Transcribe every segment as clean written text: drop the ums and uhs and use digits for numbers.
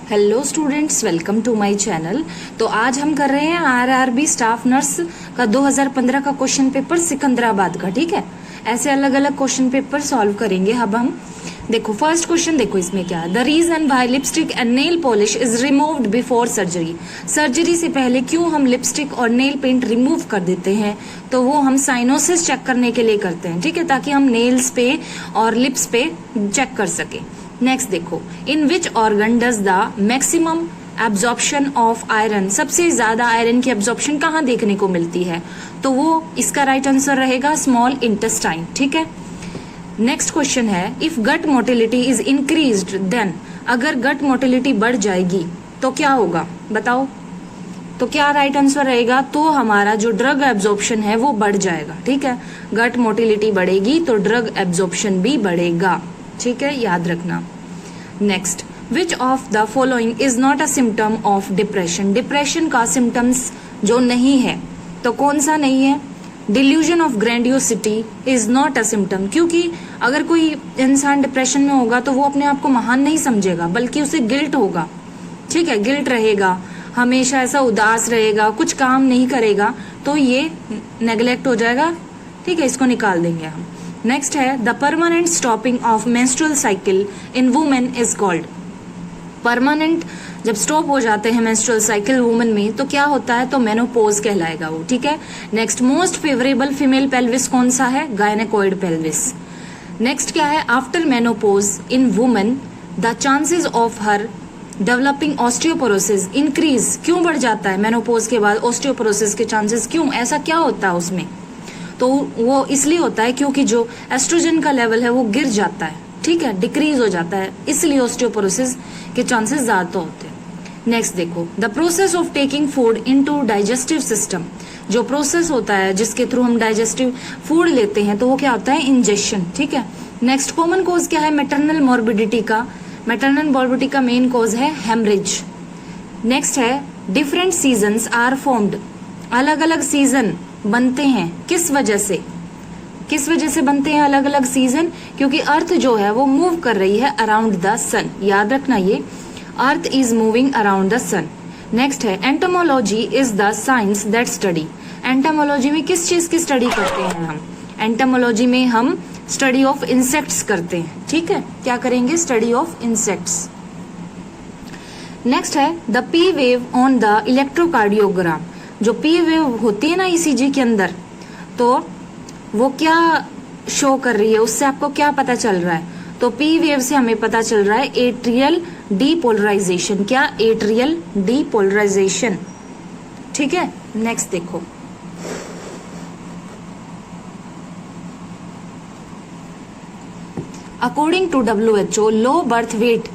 Hello students, welcome to my channel. तो आज हम कर रहे हैं आरआरबी स्टाफ नर्स का 2015 का क्वेश्चन पेपर सिकंदराबाद का। ठीक है, ऐसे अलग अलग क्वेश्चन पेपर सॉल्व करेंगे। अब हम देखो फर्स्ट क्वेश्चन, देखो इसमें क्या है। The reason why lipstick and nail polish is removed before surgery. Surgery से पहले क्यों हम लिपस्टिक और नेल पेंट रिमूव कर देते हैं? तो वो हम साइनोसिस चेक करने के लिए करते हैं। ठीक है, ताकि हम नेल्स पे और लिप्स पे चेक कर सके। नेक्स्ट देखो, in which organ does the maximum absorption of iron. सबसे ज्यादा आयरन की एब्जॉर्प्शन कहाँ देखने को मिलती है? तो वो इसका राइट आंसर रहेगा स्मॉल इंटेस्टाइन। ठीक है, नेक्स्ट क्वेश्चन है, if gut motility is increased then. अगर गट मोटिलिटी बढ़ जाएगी तो क्या होगा बताओ? तो क्या राइट आंसर रहेगा? तो हमारा जो ड्रग एब्जॉर्प्शन है वो बढ़ जाएगा। ठीक है, गट मोटिलिटी बढ़ेगी तो ड्रग एब्जॉर्प्शन भी बढ़ेगा। ठीक है, याद रखना। Next, which of the following is not a symptom of depression. Depression का सिम्टम्स जो नहीं है तो कौन सा नहीं है? Delusion of grandiosity is not a symptom, क्योंकि अगर कोई इंसान डिप्रेशन में होगा तो वो अपने आप को महान नहीं समझेगा, बल्कि उसे गिल्ट होगा। ठीक है, गिल्ट रहेगा, हमेशा ऐसा उदास रहेगा, कुछ काम नहीं करेगा, तो ये नेग्लेक्ट हो जाएगा। ठीक है, इसको निकाल देंगे हम। नेक्स्ट है, the permanent stopping of menstrual cycle in women is called. Permanent जब स्टॉप हो जाते हैं मेंस्ट्रुअल साइकिल वुमेन में तो क्या होता है? तो मेनोपॉज कहलाएगा वो। ठीक है, next, most favourable female pelvis कौन सा है? गायनेकोइड पेल्विस। नेक्स्ट क्या है, after menopause in women the chances of her developing osteoporosis increase. क्यों बढ़ जाता है मेनोपॉज के बाद ऑस्टियोपोरोसिस के चांसेस? क्यों, ऐसा क्या होता है उसमें? तो वो इसलिए होता है क्योंकि जो एस्ट्रोजन का लेवल है वो गिर जाता है। ठीक है, डिक्रीज हो जाता है, इसलिए ऑस्टियोपोरोसिस के चांसेस ज्यादा होते हैं। नेक्स्ट देखो, the process of taking food into digestive system. जो प्रोसेस होता है जिसके थ्रू हम डाइजेस्टिव फूड लेते हैं तो वो क्या होता है? इंजेक्शन। ठीक है, नेक्स्ट, कॉमन कॉज क्या है मैटरनल मॉर्बिडिटी का? मैटरनल मॉर्बिडिटी का मेन कॉज है हेमरेज। नेक्स्ट है, डिफरेंट सीजन्स आर फॉर्म्ड। अलग अलग सीजन बनते हैं किस वजह से? किस वजह से बनते हैं अलग अलग सीजन? क्योंकि अर्थ जो है वो मूव कर रही है अराउंड द सन। याद रखना, ये earth is moving around the sun. Next है, entomology is the science that study. Entomology में किस चीज की स्टडी करते हैं हम? एंटोमोलॉजी में हम स्टडी ऑफ इंसेक्ट्स करते हैं। ठीक है, क्या करेंगे? Study of insects. नेक्स्ट है, the P wave on the electrocardiogram. जो पी वेव होती है ना ईसीजी के अंदर, तो वो क्या शो कर रही है? उससे आपको क्या पता चल रहा है? तो पी वेव से हमें पता चल रहा है एट्रियल डीपोलराइजेशन। क्या? Atrial depolarisation. ठीक है, नेक्स्ट देखो, according to WHO low birth weight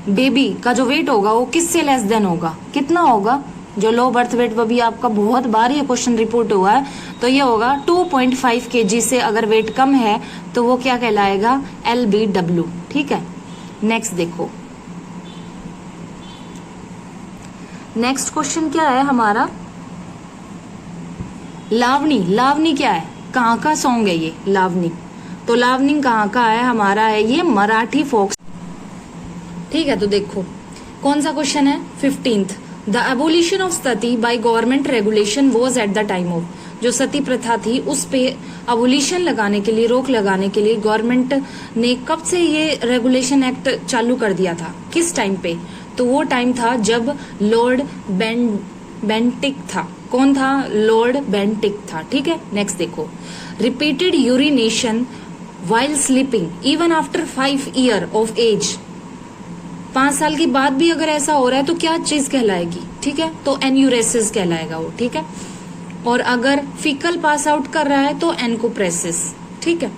baby का जो वेट होगा वो किससे लेस देन होगा? कितना होगा? जो लो बर्थ वेट, वो भी आपका बहुत बार ये क्वेश्चन रिपोर्ट हुआ है, तो ये होगा 2.5 kg से अगर वेट कम है तो वो क्या कहलाएगा? LBW। ठीक है, नेक्स्ट देखो, नेक्स्ट क्वेश्चन क्या है हमारा? लावनी। लावनी क्या है? कहाँ का सॉन्ग है ये लावनी? तो लावनी कहाँ का है? हमारा है ये मराठी फोक। ठीक है, तो देखो कौन सा क्वेश्चन है? 15th, the abolition of Sati by government regulation was at the time of. जो सती प्रथा थी उस पे एबोलिशन लगाने के लिए, रोक लगाने के लिए गवर्नमेंट ने कब से ये रेगुलेशन एक्ट चालू कर दिया था? किस टाइम पे? तो वो टाइम था जब लॉर्ड बेंटिक था। कौन था? लॉर्ड बेंटिक था। ठीक है, नेक्स्ट देखो, repeated urination while sleeping even after 5 years of age. 5 साल के बाद भी अगर ऐसा हो रहा है तो क्या चीज कहलाएगी? ठीक है, तो एन्यूरेसिस कहलाएगा वो। ठीक है, और अगर फीकल पास आउट कर रहा है तो एनकोप्रेसिस। ठीक है,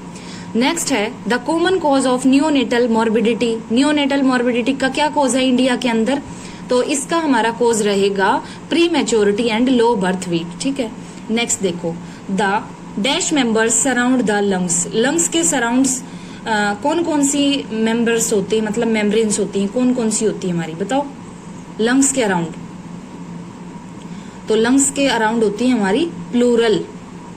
नेक्स्ट है, the common cause of neonatal morbidity. Neonatal morbidity का क्या कॉज है इंडिया के अंदर? तो इसका हमारा कॉज रहेगा pre maturity and low birth wait. ठीक है, नेक्स्ट देखो, the dash members surround the lungs. Lungs के सराउंड्स कौन कौन सी मेंबर्स होती है, मतलब मेम्ब्रेन्स होती हैं, कौन कौन सी होती है हमारी? बताओ, लंग्स के अराउंड। तो लंग्स के अराउंड होती है हमारी प्लूरल।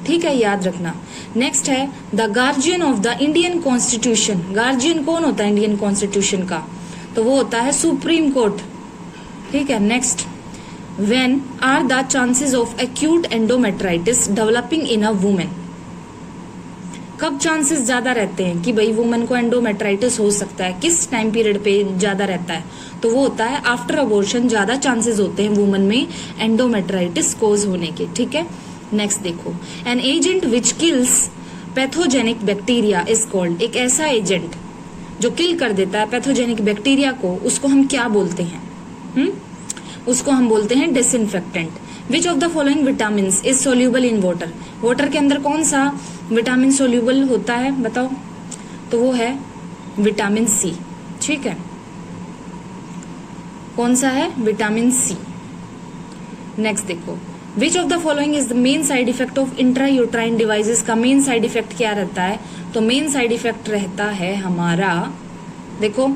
ठीक है, याद रखना। नेक्स्ट है, the guardian of the Indian constitution. Guardian कौन होता है इंडियन कॉन्स्टिट्यूशन का? तो वो होता है सुप्रीम कोर्ट। ठीक है। Next, when are the chances of acute endometritis developing in a women? कब चांसेस ज्यादा रहते हैं कि भाई वुमेन को एंडोमेट्राइटिस हो सकता है, किस टाइम पीरियड पे ज्यादा रहता है? तो वो होता है आफ्टर अबॉर्शन, ज्यादा चांसेस होते हैं वुमेन में एंडोमेट्राइटिस कोज होने के, ठीक है। नेक्स्ट देखो, an agent which kills pathogenic bacteria is called, एक ऐसा एजेंट जो किल कर देता है पैथोजेनिक बैक्टीरिया को, उसको हम क्या बोलते हैं? उसको हम बोलते हैं disinfectant. Which of the following vitamin is soluble in water? Water के अंदर कौन सा विटामिन सोल्यूबल होता है बताओ? तो वो है विटामिन सी, ठीक है। कौन सा है? Vitamin C. नेक्स्ट देखो, which of the following is the main side effect of intrauterine devices? का मेन साइड इफेक्ट क्या रहता है? तो मेन साइड इफेक्ट रहता है हमारा, देखो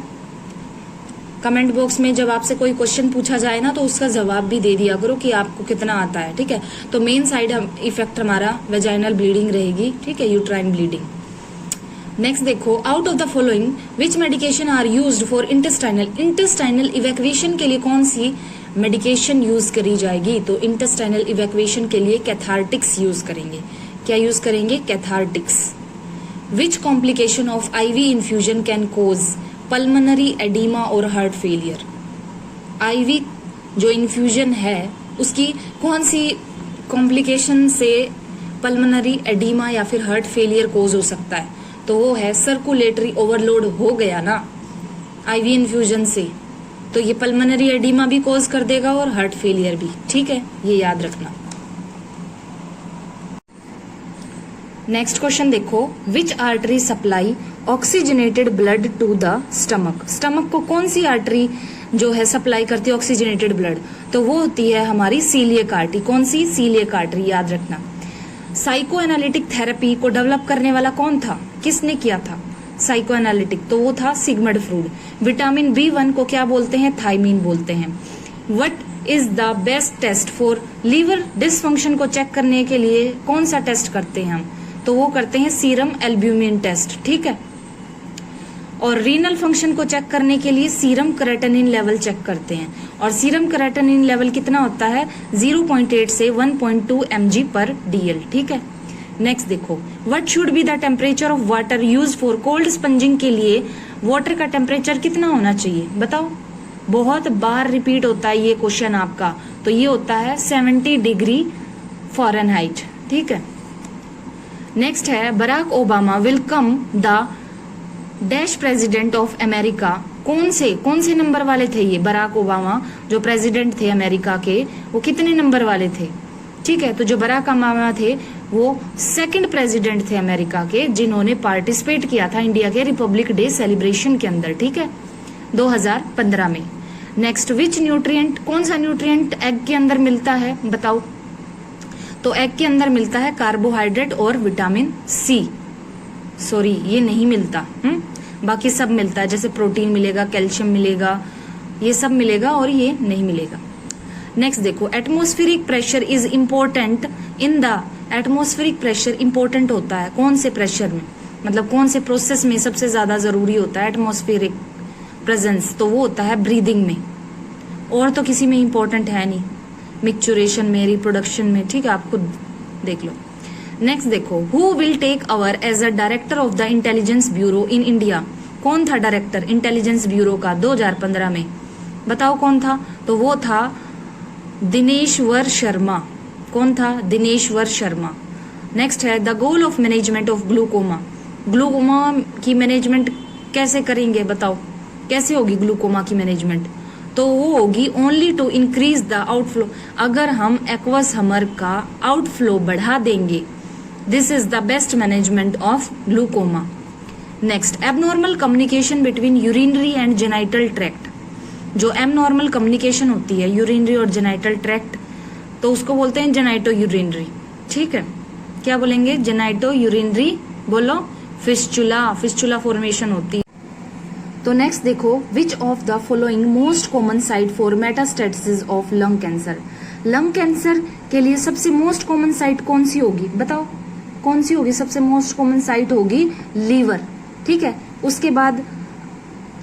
कमेंट बॉक्स में जब आपसे कोई क्वेश्चन पूछा जाए ना तो उसका जवाब भी दे दिया करो कि आपको कितना आता है, ठीक है। तो मेन साइड इफेक्ट हमारा वेजाइनल ब्लीडिंग रहेगी, ठीक है, यूट्राइन ब्लीडिंग। नेक्स्ट देखो, out of the following which medication are used for intestinal evacuation के लिए कौन सी मेडिकेशन यूज करी जाएगी? तो इंटेस्टाइनल इवैक्यूएशन के लिए कैथार्टिक्स यूज करेंगे। क्या यूज करेंगे? Cathartics. Which complication of IV infusion can cause pulmonary oedema और हार्ट फेलियर? आईवी जो इन्फ्यूजन है उसकी कौन सी कॉम्प्लिकेशन से पल्मोनरी एडिमा या फिर हार्ट फेलियर कोज हो सकता है? तो वो है सर्कुलेटरी ओवरलोड हो गया ना आईवी इन्फ्यूजन से, तो ये पल्मोनरी एडिमा भी कोज कर देगा और हार्ट फेलियर भी, ठीक है, ये याद रखना। नेक्स्ट क्वेश्चन देखो, which artery supply oxygenated blood to the stomach? Stomach को कौन सी आर्टरी जो है सप्लाई करती है ऑक्सीजनेटेड ब्लड? तो वो होती है हमारी सीलियक आर्टरी। कौन सी? सीलियक आर्टरी, याद रखना। साइको एनालिटिक थेरेपी को डेवलप करने वाला कौन था? किसने किया था साइको एनालिटिक? तो वो था सिगमंड फ्रूड। विटामिन B1 को क्या बोलते हैं? थायमीन बोलते हैं। What is the best test for liver dysfunction को चेक करने के लिए कौन सा टेस्ट करते हैं हम? तो वो करते हैं सीरम एल्ब्यूमिन टेस्ट, ठीक है। और रीनल फंक्शन को चेक करने के लिए सीरम क्रेटिनिन लेवल चेक करते हैं, और सीरम क्रेटिनिन लेवल कितना होता है? 0.8 से 1.2 mg/dl, ठीक है। नेक्स्ट देखो, what should be the temperature of water use for cold spongin के लिए वाटर का टेम्परेचर कितना होना चाहिए बताओ? बहुत बार रिपीट होता है ये क्वेश्चन आपका, तो ये होता है 70 डिग्री फ़ारेनहाइट, ठीक है। नेक्स्ट है, Barack Obama will come the dash president of America. कौन से नंबर वाले थे ये? बराक ओबामा जो प्रेसिडेंट थे अमेरिका के, वो कितने नंबर वाले थे? ठीक है, तो जो बराक ओबामा थे वो सेकंड प्रेसिडेंट थे अमेरिका के, जिन्होंने पार्टिसिपेट किया था इंडिया के रिपब्लिक डे सेलिब्रेशन के अंदर, ठीक है, 2015 में। नेक्स्ट, विच न्यूट्रिएंट, कौन सा न्यूट्रिएंट एग के अंदर मिलता है बताओ? तो एग के अंदर मिलता है कार्बोहाइड्रेट और विटामिन सी। सॉरी, ये नहीं मिलता, बाकी सब मिलता है, जैसे प्रोटीन मिलेगा, कैल्शियम मिलेगा, ये सब मिलेगा, और ये नहीं मिलेगा। नेक्स्ट देखो, atmospheric pressure is important in the, atmospheric pressure important होता है कौन से प्रेशर में, मतलब कौन से प्रोसेस में सबसे ज्यादा जरूरी होता है एटमॉस्फेरिक प्रेजेंस? तो वो होता है ब्रीदिंग में, और तो किसी में इंपॉर्टेंट है नहीं, मिक्चुरेशन में, रिप्रोडक्शन में, ठीक है, आप खुद देख लो। नेक्स्ट देखो, who will take over as a director of the intelligence bureau in India? कौन था डायरेक्टर इंटेलिजेंस ब्यूरो का 2015 में? बताओ कौन था? तो वो था दिनेश्वर शर्मा। कौन था? दिनेश्वर शर्मा। नेक्स्ट है, the goal of management of glaucoma. Glaucoma की मैनेजमेंट कैसे करेंगे बताओ? कैसे होगी ग्लूकोमा की मैनेजमेंट? तो वो होगी only to increase the outflow. अगर हम एक्वस हमर का आउटफ्लो बढ़ा देंगे, this is the best management of glaucoma. Next, abnormal communication between urinary and genital tract. जो एबनॉर्मल कम्युनिकेशन होती है यूरिनरी और जेनाइटल ट्रैक्ट, तो उसको बोलते हैं जेनाइटो यूरिनरी, ठीक है। क्या बोलेंगे? जेनाइटो यूरिनरी, बोलो फिस्चुला, फिस्चुला फॉर्मेशन होती है। तो नेक्स्ट देखो, which of the following most common site for metastasis of lung cancer? Lung cancer के लिए सबसे मोस्ट कॉमन साइट कौन सी होगी बताओ? कौन सी होगी? सबसे मोस्ट कॉमन साइट होगी लीवर, ठीक है। उसके बाद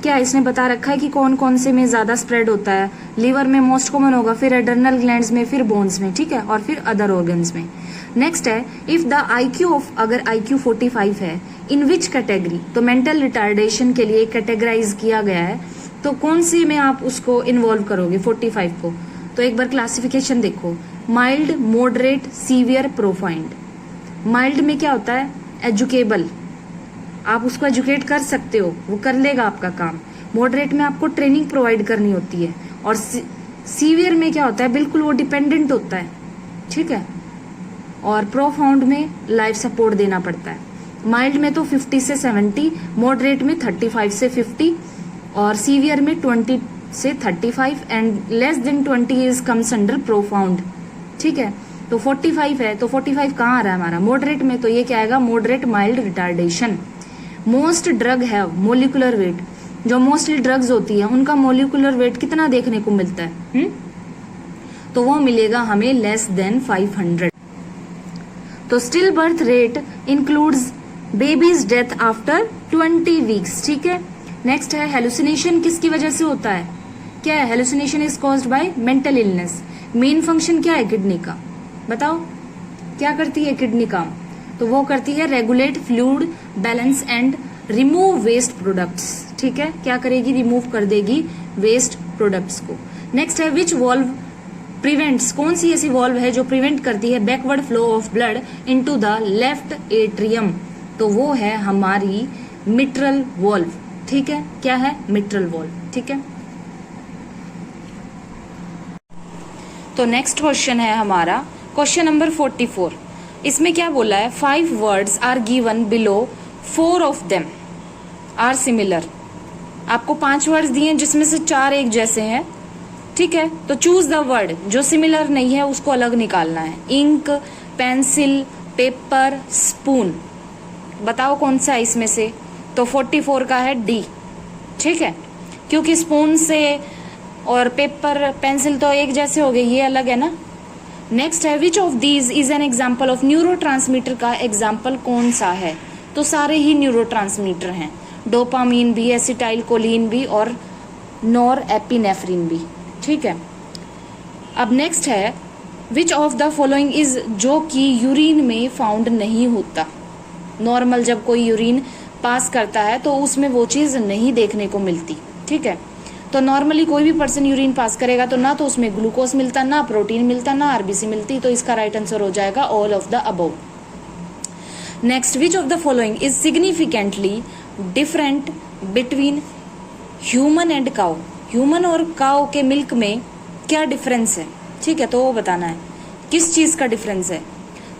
क्या इसने बता रखा है कि कौन कौन से में ज्यादा स्प्रेड होता है? लीवर में मोस्ट कॉमन होगा, फिर एडर्नल ग्लैंड्स में, फिर बोन्स में, ठीक है, और फिर अदर ऑर्गन्स में। नेक्स्ट है, इफ द IQ ऑफ, अगर IQ 45 है, इन विच कैटेगरी, तो मेंटल रिटार्डेशन के लिए कैटेगराइज किया गया है, तो कौन सी में आप उसको इन्वॉल्व करोगे 45 को? तो एक बार क्लासिफिकेशन देखो, mild, moderate, severe, profound. Mild में क्या होता है? एजुकेबल, आप उसको एजुकेट कर सकते हो, वो कर लेगा आपका काम। मॉडरेट में आपको ट्रेनिंग प्रोवाइड करनी होती है, और सीवियर में क्या होता है? बिल्कुल वो डिपेंडेंट होता है, ठीक है। और प्रोफाउंड में लाइफ सपोर्ट देना पड़ता है। माइल्ड में तो 50 से 70, मॉडरेट में 35 से 50, और सीवियर में 20 से 35, and less than 20 is comes under profound, ठीक है। तो 45 है, तो 45 कहाँ आ रहा है हमारा? मॉडरेट में, तो ये क्या आएगा? Moderate mild retardation. Most drug have molecular weight, जो मोस्टली ड्रग्स होती है उनका मोलिकुलर वेट कितना देखने को मिलता है? तो वो मिलेगा हमें लेस देन 500। तो still birth rate includes babies death after 20 weeks, ठीक है। नेक्स्ट है, हेलुसिनेशन किसकी वजह से होता है? क्या है? Hallucination is caused by mental illness. Main function क्या है किडनी का? बताओ, क्या करती है किडनी काम? तो वो करती है regulate fluid balance and remove waste products, ठीक है। क्या करेगी? रिमूव कर देगी वेस्ट प्रोडक्ट्स को। नेक्स्ट है, विच वॉल्व प्रिवेंट्स, कौन सी ऐसी वॉल्व है जो प्रिवेंट करती है backward flow of blood into the left atrium? तो वो है हमारी मिट्रल वॉल्व, ठीक है। क्या है? मिट्रल वॉल्व, ठीक है। तो नेक्स्ट क्वेश्चन है हमारा क्वेश्चन नंबर 44। इसमें क्या बोला है? 5 words are given below, 4 of them are similar. आपको 5 वर्ड्स दिए हैं जिसमें से 4 एक जैसे हैं, ठीक है। तो चूज द वर्ड, जो सिमिलर नहीं है उसको अलग निकालना है। Ink, pencil, paper, spoon. बताओ कौन सा है इसमें से? तो 44 का है डी, ठीक है, क्योंकि स्पून से और पेपर, पेंसिल तो एक जैसे हो गए, ये अलग है ना। नेक्स्ट है, which of these is an example of neurotransmitter का एग्जाम्पल कौन सा है? तो सारे ही न्यूरोट्रांसमीटर हैं, डोपामीन भी, एसिटाइलकोलिन भी, और नॉर एपिनेफ्रिन भी, ठीक है। अब नेक्स्ट है, विच ऑफ द फॉलोइंग इज, जो कि यूरिन में फाउंड नहीं होता। नॉर्मल जब कोई यूरिन पास करता है तो उसमें वो चीज नहीं देखने को मिलती, ठीक है। तो नॉर्मली कोई भी पर्सन यूरिन पास करेगा तो ना तो उसमें ग्लूकोज मिलता, ना प्रोटीन मिलता, ना आरबीसी मिलती, तो इसका राइट आंसर हो जाएगा all of the above. Next, which of the following is significantly different between human and cow? Human और काउ के मिल्क में क्या डिफरेंस है, ठीक है, तो वो बताना है। किस चीज का डिफरेंस है?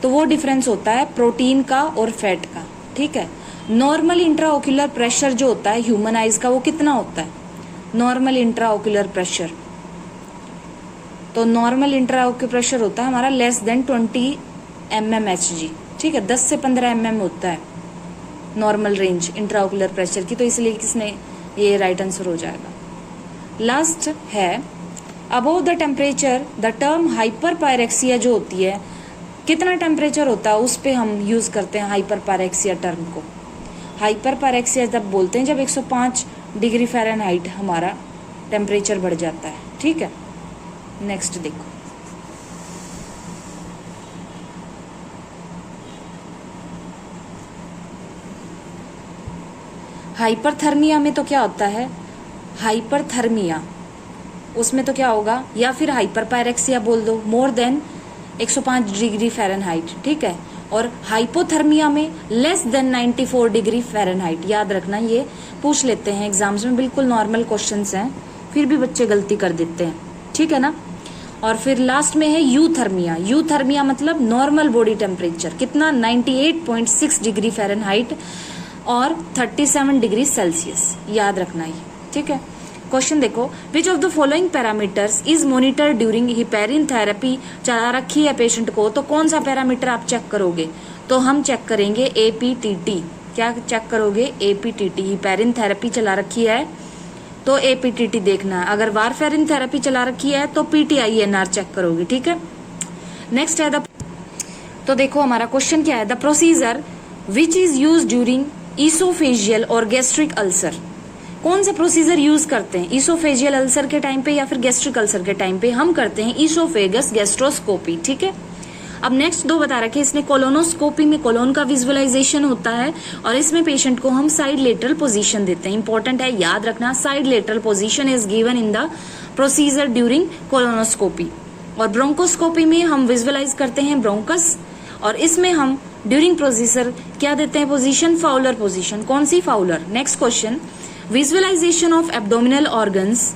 तो वो डिफरेंस होता है प्रोटीन का और फैट का, ठीक है। नॉर्मल इंट्राओक्यूलर प्रेशर जो होता है ह्यूमन आइज का, वो कितना होता है? नॉर्मल इंट्राओक्यूलर प्रेशर, तो नॉर्मल इंट्राओक्यूलर प्रेशर होता है हमारा लेस देन 20 mmHg, ठीक है। 10 से 15 mm होता है नॉर्मल रेंज इंट्राओक्यूलर प्रेशर की, तो इसलिए किसने, ये राइट आंसर हो जाएगा। लास्ट है, above the temperature the term hyper pyrexia जो होती है, कितना टेम्परेचर होता है उस पे हम यूज करते हैं हाइपर पायरेक्सिया टर्म को। हाइपर पायरेक्सिया जब बोलते हैं जब 105 डिग्री फ़ारेनहाइट हमारा टेम्परेचर बढ़ जाता है, ठीक है। नेक्स्ट देखो, हाइपरथर्मिया में तो क्या होता है? हाइपरथर्मिया उसमें तो क्या होगा, या फिर हाइपर पायरेक्सिया बोल दो, मोर देन 105 डिग्री फ़ारेनहाइट, ठीक है। और हाइपोथर्मिया में लेस देन 94 डिग्री फ़ारेनहाइट। याद रखना, ये पूछ लेते हैं एग्जाम्स में, बिल्कुल नॉर्मल क्वेश्चंस हैं, फिर भी बच्चे गलती कर देते हैं, ठीक है ना। और फिर लास्ट में है यूथर्मिया। यूथर्मिया मतलब नॉर्मल बॉडी टेम्परेचर कितना, 98.6 डिग्री फ़ारेनहाइट और 37 डिग्री सेल्सियस। याद रखना ये, ठीक है। क्वेश्चन देखो, which of the following parameters is monitor during heparin therapy? चला रखी है पेशेंट को, तो कौन सा पैरामीटर आप चेक करोगे? तो हम चेक करेंगे APTT। क्या चेक करोगे? APTT। हिपेरिन थेरेपी चला रखी है तो APTT देखना है। अगर वारफेरिन थेरेपी चला रखी है तो PTINR चेक करोगे, ठीक है। नेक्स्ट है तो देखो हमारा क्वेश्चन क्या है, the procedure which is use during oesophageal और गैस्ट्रिक अल्सर। कौन सा प्रोसीजर यूज करते हैं ईसोफेजियल अल्सर के टाइम पे या फिर गैस्ट्रिक अल्सर के टाइम पे? हम करते हैं ईसोफेगस गैस्ट्रोस्कोपी, ठीक है। अब नेक्स्ट दो बता रखे, इसमें कोलोनोस्कोपी में कोलोन का विजुअलाइजेशन होता है और इसमें पेशेंट को हम साइड लेटरल पोजीशन देते हैं। इंपॉर्टेंट है, याद रखना, side lateral position is given in the procedure during colonoscopy. और ब्रोंकोस्कोपी में हम विजुअलाइज करते हैं ब्रोंकस और इसमें हम ड्यूरिंग प्रोसीजर क्या देते हैं पोजीशन? Fowler position. कौन सी? Fowler. Next question, visualisation of abdominal organs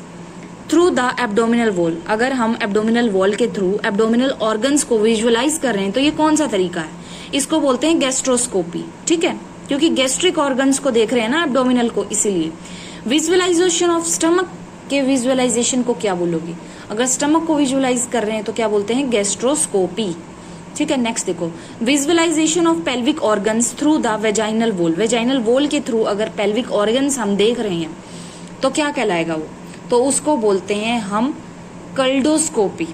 through the abdominal wall. अगर हम एब्डोमिनल वॉल के थ्रू एब्डोमिनल ऑर्गन्स को विजुअलाइज कर रहे हैं तो ये कौन सा तरीका है? इसको बोलते हैं गैस्ट्रोस्कोपी, ठीक है, क्योंकि गैस्ट्रिक ऑर्गन्स को देख रहे हैं ना एब्डोमिनल को, इसीलिए। विजुअलाइजेशन ऑफ स्टमक के विजुअलाइजेशन को क्या बोलोगी? अगर स्टमक को विजुअलाइज कर रहे हैं तो क्या बोलते हैं? गैस्ट्रोस्कोपी, ठीक है। नेक्स्ट देखो, visualisation of pelvic organs through the vaginal wall. Vaginal wall के थ्रू अगर पेल्विक ऑर्गन्स हम देख रहे हैं तो क्या कहलाएगा वो? तो उसको बोलते हैं हम कल्डोस्कोपी।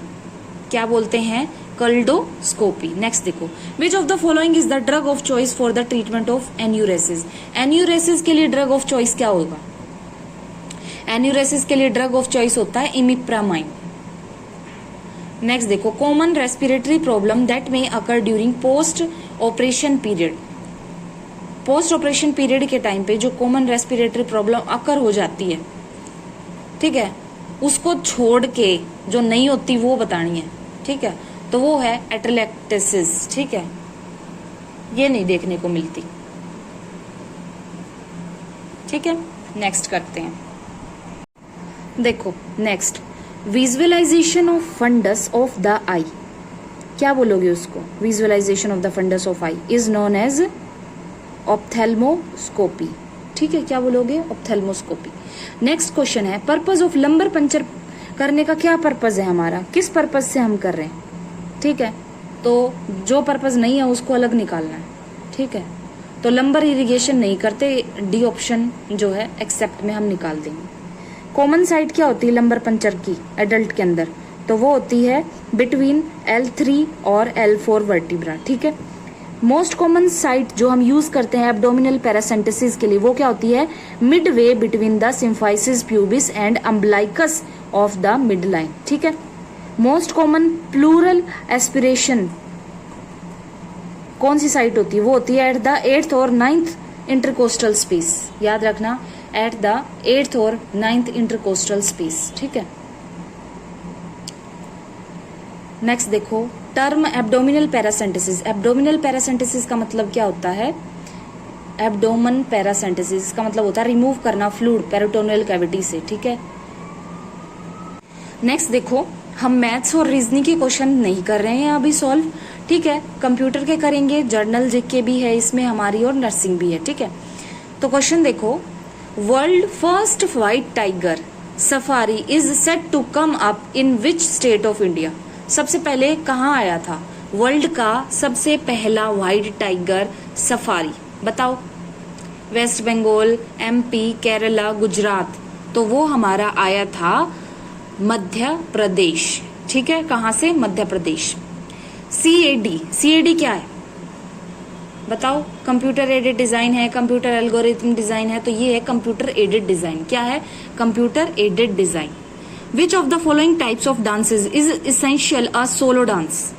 क्या बोलते हैं? कल्डोस्कोपी। नेक्स्ट देखो, which of the following is the drug of choice for the treatment of enuresis. Enuresis के लिए ड्रग ऑफ चॉइस क्या होगा? एन्यूरेसिस के लिए ड्रग ऑफ चॉइस होता है इमिप्रामाइन। नेक्स्ट देखो, common respiratory problem that may occur during post operation period. Post operation period के टाइम पे जो कॉमन रेस्पिरेटरी प्रॉब्लम अकर हो जाती है, ठीक है, उसको छोड़ के जो नहीं होती वो बतानी है, ठीक है। तो वो है एटलेक्टेसिस, ठीक है, ये नहीं देखने को मिलती, ठीक है। नेक्स्ट करते हैं, देखो next, visualisation of fundus of the eye. क्या बोलोगे उसको? Visualisation of the fundus of eye is known as ophthalmoscopy, ठीक है। क्या बोलोगे? ऑप्थेल्मोस्कोपी। नेक्स्ट क्वेश्चन है, पर्पज ऑफ लंबर पंचर करने का क्या पर्पज है हमारा? किस पर्पज से हम कर रहे हैं, ठीक है। तो जो पर्पज नहीं है उसको अलग निकालना है, ठीक है। तो लंबर इरिगेशन नहीं करते, डी ऑप्शन जो है एक्सेप्ट में हम निकाल देंगे। कॉमन साइट क्या होती है लंबर पंचर की एडल्ट के अंदर? तो वो होती है बिटवीन L3 और L4 वर्टिब्रा, ठीक है। मोस्ट कॉमन साइट जो हम यूज करते हैं एब्डोमिनल पैरासेंटेसिस के लिए वो क्या होती है? Mid way between the symphysis pubis and umbilicus of the mid line, ठीक है। मोस्ट कॉमन प्लूरल एस्पिरेशन कौन सी साइट होती है? वो होती है एट द 8th और 9th इंटरकोस्टल स्पेस। याद रखना, एट द 8th और 9th इंटरकोस्टल स्पेस, ठीक है। नेक्स्ट देखो, टर्म एब्डोमिनल पैरासेंटेसिस। एब्डोमिनल पैरासेंटेसिस का मतलब क्या होता है? एब्डोमन पैरासेंटेसिस का मतलब होता है रिमूव करना फ्लूइड पेरिटोनियल कैविटी से, ठीक है। नेक्स्ट देखो, हम मैथ्स और रीजनिंग के क्वेश्चन नहीं कर रहे हैं अभी सॉल्व, ठीक है। कंप्यूटर के करेंगे, जर्नल जीके भी है इसमें हमारी और नर्सिंग भी है, ठीक है। तो क्वेश्चन देखो, world first white tiger safari is set to come up in which state of India. सबसे पहले कहाँ आया था वर्ल्ड का सबसे पहला व्हाइट टाइगर सफारी? बताओ। वेस्ट बंगाल, MP, केरला, गुजरात। तो वो हमारा आया था मध्य प्रदेश, ठीक है। कहाँ से? मध्य प्रदेश। CAD क्या है बताओ? कंप्यूटर एडेड डिजाइन है, कंप्यूटर एल्गोरिथम डिजाइन है, तो ये है कंप्यूटर एडेड डिजाइन। क्या है? Computer aided design. Which of the following types of dances is essential a solo dance?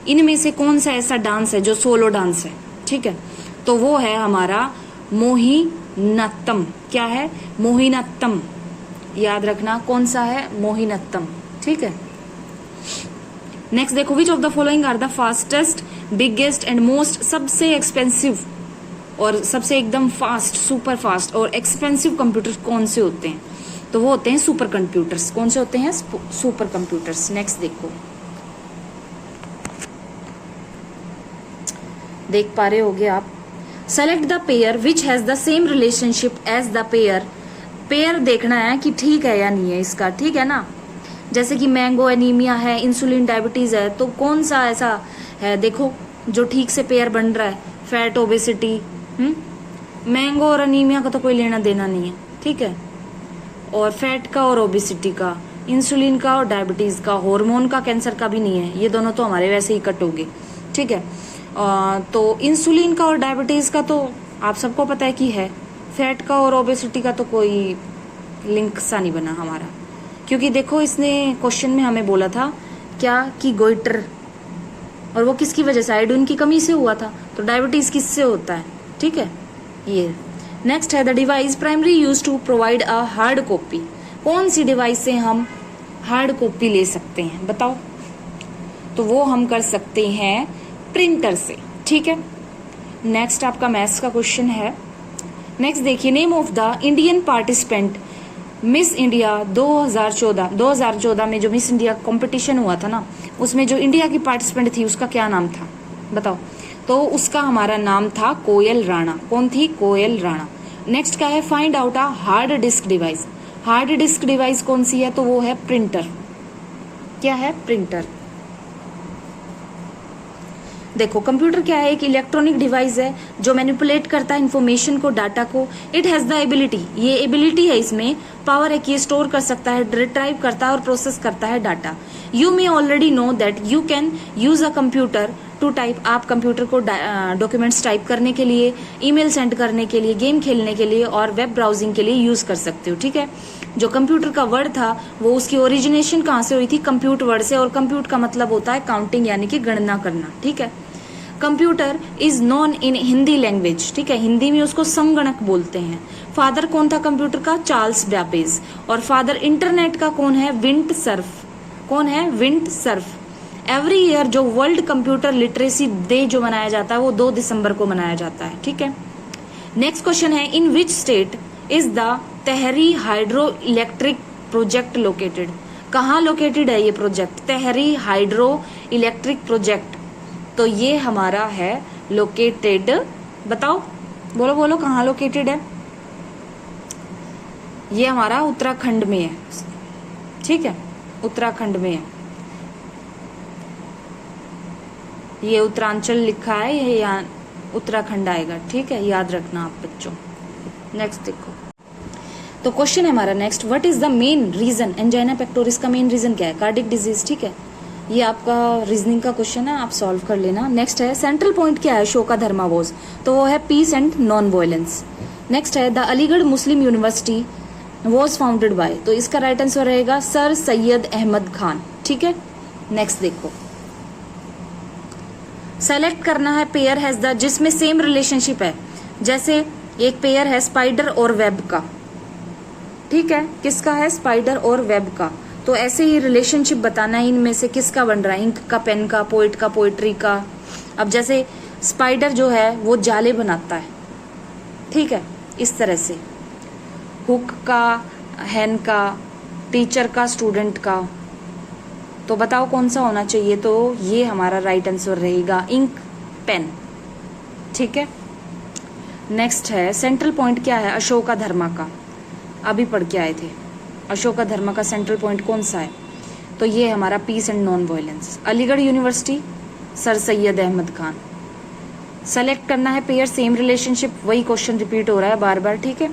इनमें से कौन सा ऐसा डांस है जो सोलो डांस है, ठीक है। तो वो है हमारा मोहिनीअट्टम। क्या है? मोहिनीअट्टम। याद रखना कौन सा है? मोहिनीअट्टम, ठीक है। नेक्स्ट देखो, which of the following are the fastest, biggest and most, सबसे एक्सपेंसिव और सबसे एकदम फास्ट, सुपर फास्ट और एक्सपेंसिव कंप्यूटर कौन से होते हैं? तो वो होते हैं सुपर कंप्यूटर्स। कौन से होते हैं? Super computers. नेक्स्ट देखो, देख पा रहे होगे आप। Select the pair which has the same relationship as the pair. Pair देखना है कि ठीक है या नहीं है इसका, ठीक है ना। जैसे कि मैंगो एनीमिया है, इंसुलिन डायबिटीज है, तो कौन सा ऐसा है देखो जो ठीक से पेयर बन रहा है? Fat obesity. मैंगो और एनीमिया का तो कोई लेना देना नहीं है, ठीक है। और फैट का और ओबेसिटी का, इंसुलिन का और डायबिटीज का, हार्मोन का, कैंसर का भी नहीं है। ये दोनों तो हमारे वैसे ही कट हो गए, ठीक है। तो इंसुलिन का और डायबिटीज का तो आप सबको पता है कि है। फैट का और ओबेसिटी का तो कोई लिंक सा नहीं बना हमारा, क्योंकि देखो इसने क्वेश्चन में हमें बोला था क्या कि गोइटर, और वो किसकी वजह से, आयोडीन की कमी से हुआ था, तो डायबिटीज किससे होता है, ठीक है। ये नेक्स्ट है the device primary use to provide a hard copy, कौन सी डिवाइस से हम हार्ड कॉपी ले सकते हैं बताओ, तो वो हम कर सकते हैं प्रिंटर से, ठीक है। नेक्स्ट आपका मैथ्स का क्वेश्चन है। नेक्स्ट देखिए, name of the Indian participant miss India 2014 में जो मिस इंडिया कंपटीशन हुआ था ना, उसमें जो इंडिया की पार्टिसिपेंट थी उसका क्या नाम था बताओ, तो उसका हमारा नाम था कोयल राणा। कौन थी? कोयल राणा। नेक्स्ट क्या है, find out a hard disk device, hard disk device कौन सी है, तो वो है प्रिंटर। क्या है? प्रिंटर। देखो कंप्यूटर क्या है, एक इलेक्ट्रॉनिक डिवाइस है जो मैनिपुलेट करता है इंफॉर्मेशन को, डाटा को। इट हैज द एबिलिटी, ये एबिलिटी है इसमें, पावर है कि ये स्टोर कर सकता है, रिट्राइव करता है और प्रोसेस करता है data. You may already know that you can use a computer to type, आप कंप्यूटर को डॉक्यूमेंट्स टाइप करने के लिए, ईमेल सेंड करने के लिए, गेम खेलने के लिए और वेब ब्राउजिंग के लिए यूज कर सकते हो, ठीक है। जो कंप्यूटर का वर्ड था वो उसकी ओरिजिनेशन कहाँ से हुई थी? कंप्यूट वर्ड से, और कंप्यूट का मतलब होता है काउंटिंग यानी कि गणना करना, ठीक है। Computer is non in Hindi language, ठीक है, हिंदी में उसको संगणक बोलते हैं। फादर कौन था कंप्यूटर का? Charles Babbage. और फादर इंटरनेट का कौन है? विंट सर्फ। कौन है? विंट सर्फ। एवरी ईयर जो वर्ल्ड कंप्यूटर लिटरेसी डे जो मनाया जाता है वो 2 दिसंबर को मनाया जाता है, ठीक है। नेक्स्ट क्वेश्चन है, in which state is the Tehri hydro electric project located, कहाँ लोकेटेड है ये project? Tehri hydro electric project, तो ये हमारा है लोकेटेड, बताओ, बोलो बोलो कहाँ लोकेटेड है? ये हमारा उत्तराखंड में है, ठीक है, उत्तराखंड में है। ये उत्तरांचल लिखा है, ये यहाँ उत्तराखंड आएगा, ठीक है, याद रखना आप बच्चों। नेक्स्ट देखो, तो क्वेश्चन है हमारा next, what is the main reason, angina pectoris का मेन रीजन क्या है? कार्डिक डिजीज, ठीक है। ये आपका रीजनिंग का क्वेश्चन है, आप सॉल्व कर लेना। नेक्स्ट है, सेंट्रल पॉइंट क्या है शोका धर्मा वॉज, तो वो है peace and non violence. Next है, the Aligarh Muslim University was founded by, तो इसका राइट आंसर रहेगा सर सैयद अहमद खान, ठीक है। नेक्स्ट देखो, सेलेक्ट करना है पेयर हैज द, जिसमें सेम रिलेशनशिप है, जैसे एक पेयर है स्पाइडर और वेब का, ठीक है, किसका है? स्पाइडर और वेब का, तो ऐसे ही रिलेशनशिप बताना है इनमें से किसका बन रहा है, इंक का, पेन का, पोइट का, पोइट्री का। अब जैसे स्पाइडर जो है वो जाले बनाता है, ठीक है, इस तरह से, हुक का, हैन का, टीचर का, स्टूडेंट का, तो बताओ कौन सा होना चाहिए, तो ये हमारा राइट आंसर रहेगा इंक, पेन, ठीक है। नेक्स्ट है, सेंट्रल पॉइंट क्या है अशोका धर्मा का, अभी पढ़ के आए थे, अशोका धर्मा का सेंट्रल पॉइंट कौन सा है, तो ये हमारा peace and non violence. Aligarh university Sir Syed Ahmed Khan. Select करना है पेयर सेम रिलेशनशिप, वही क्वेश्चन रिपीट हो रहा है बार बार, ठीक है।